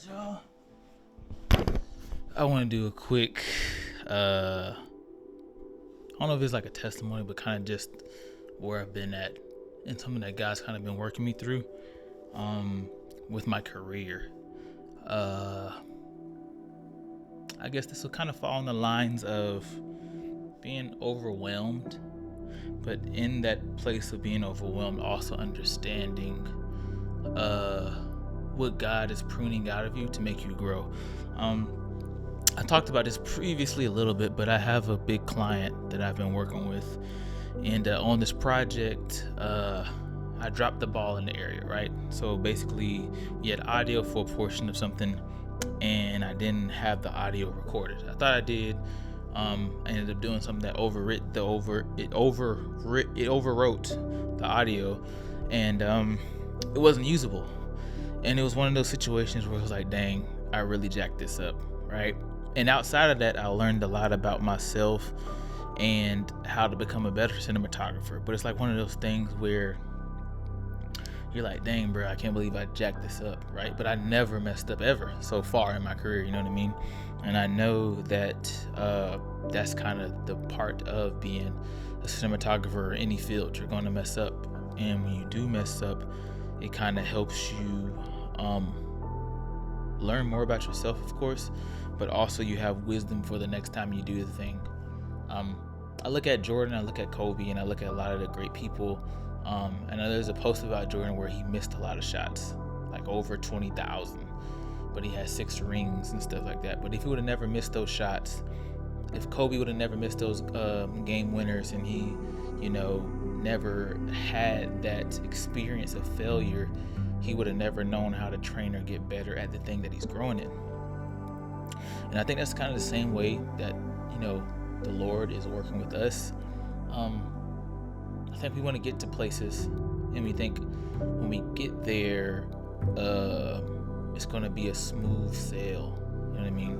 y'all. I want to do a quick, I don't know if it's like a testimony, but kind of just where I've been at and something that God's kind of been working me through with my career. I guess this will kind of fall on the lines of being overwhelmed, but in that place of being overwhelmed, also understanding what God is pruning out of you to make you grow. I talked about this previously a little bit, but I have a big client that I've been working with, and on this project, I dropped the ball in the area, right? So basically, we had audio for a portion of something, and I didn't have the audio recorded. I thought I did. I ended up doing something that overwrote the audio, and it wasn't usable. And it was one of those situations where it was like, dang, I really jacked this up, right? And outside of that, I learned a lot about myself and how to become a better cinematographer. But it's like one of those things where you're like, dang, bro, I can't believe I jacked this up, right? But I never messed up ever so far in my career, you know what I mean? And I know that that's kind of the part of being a cinematographer or any field. You're going to mess up. And when you do mess up, it kind of helps you learn more about yourself, of course, but also you have wisdom for the next time you do the thing. I look at Jordan, I look at Kobe, and I look at a lot of the great people. And there's a post about Jordan where he missed a lot of shots, like over 20,000, but he had 6 rings and stuff like that. But if he would have never missed those shots, if Kobe would have never missed those game winners, and he, never had that experience of failure, he would have never known how to train or get better at the thing that he's growing in. And I think that's kind of the same way that, the Lord is working with us. I think we want to get to places, and we think when we get there, it's going to be a smooth sail. You know what I mean?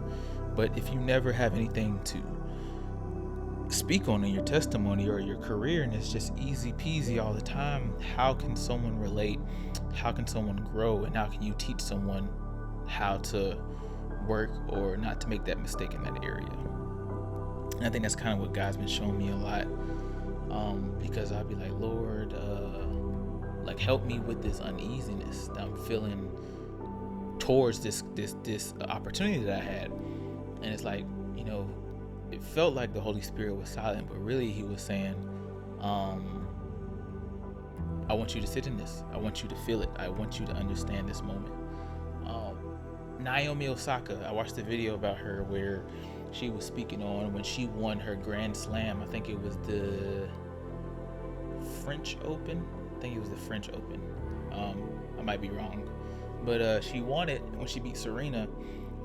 But if you never have anything to speak on in your testimony or your career, and it's just easy peasy all the time, how can someone relate? How can someone grow? And how can you teach someone how to work or not to make that mistake in that area? And I think that's kind of what God's been showing me a lot, because I'll be like, Lord, help me with this uneasiness that I'm feeling towards this opportunity that I had. And it's like, it felt like the Holy Spirit was silent, but really he was saying, I want you to sit in this. I want you to feel it. I want you to understand this moment. Naomi Osaka, I watched a video about her where she was speaking on when she won her Grand Slam. I think it was the French Open. I might be wrong. But she won it when she beat Serena,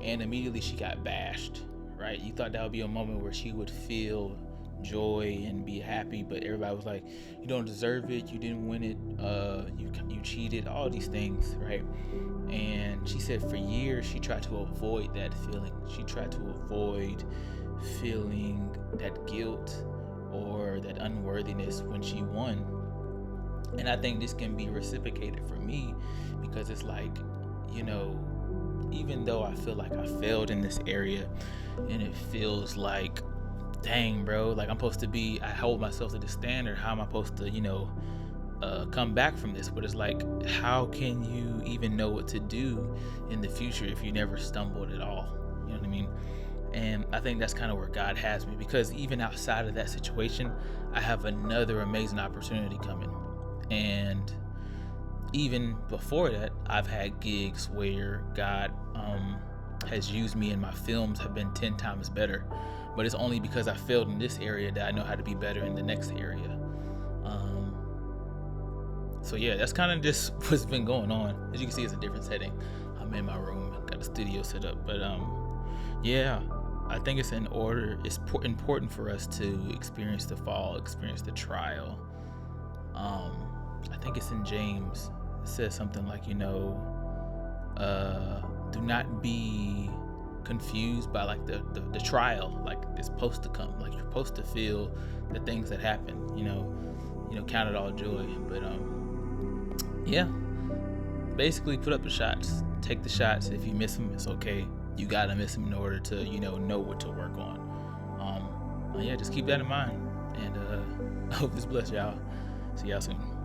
and immediately she got bashed, right? You thought that would be a moment where she would feel joy and be happy, but everybody was like, you don't deserve it, you didn't win it, you cheated, all these things, right? And she said for years she tried to avoid that feeling. She tried to avoid feeling that guilt or that unworthiness when she won. And I think this can be reciprocated for me, because it's like, even though I feel like I failed in this area, and it feels like, dang, bro, like I hold myself to the standard. How am I supposed to, come back from this? But it's like, how can you even know what to do in the future if you never stumbled at all? You know what I mean? And I think that's kind of where God has me, because even outside of that situation, I have another amazing opportunity coming. And even before that, I've had gigs where God has used me, and my films have been 10 times better. But it's only because I failed in this area that I know how to be better in the next area. So yeah, that's kind of just what's been going on. As you can see, it's a different setting. I'm in my room, got the studio set up. But yeah, I think it's important for us to experience the fall, experience the trial. I think it's in James. It says something like, do not be confused by like the trial, like it's supposed to come, like you're supposed to feel the things that happen, count it all joy. But yeah, basically put up the shots, take the shots. If you miss them, it's okay. You gotta miss them in order to, know what to work on. Yeah, just keep that in mind. And I hope this bless y'all. See y'all soon.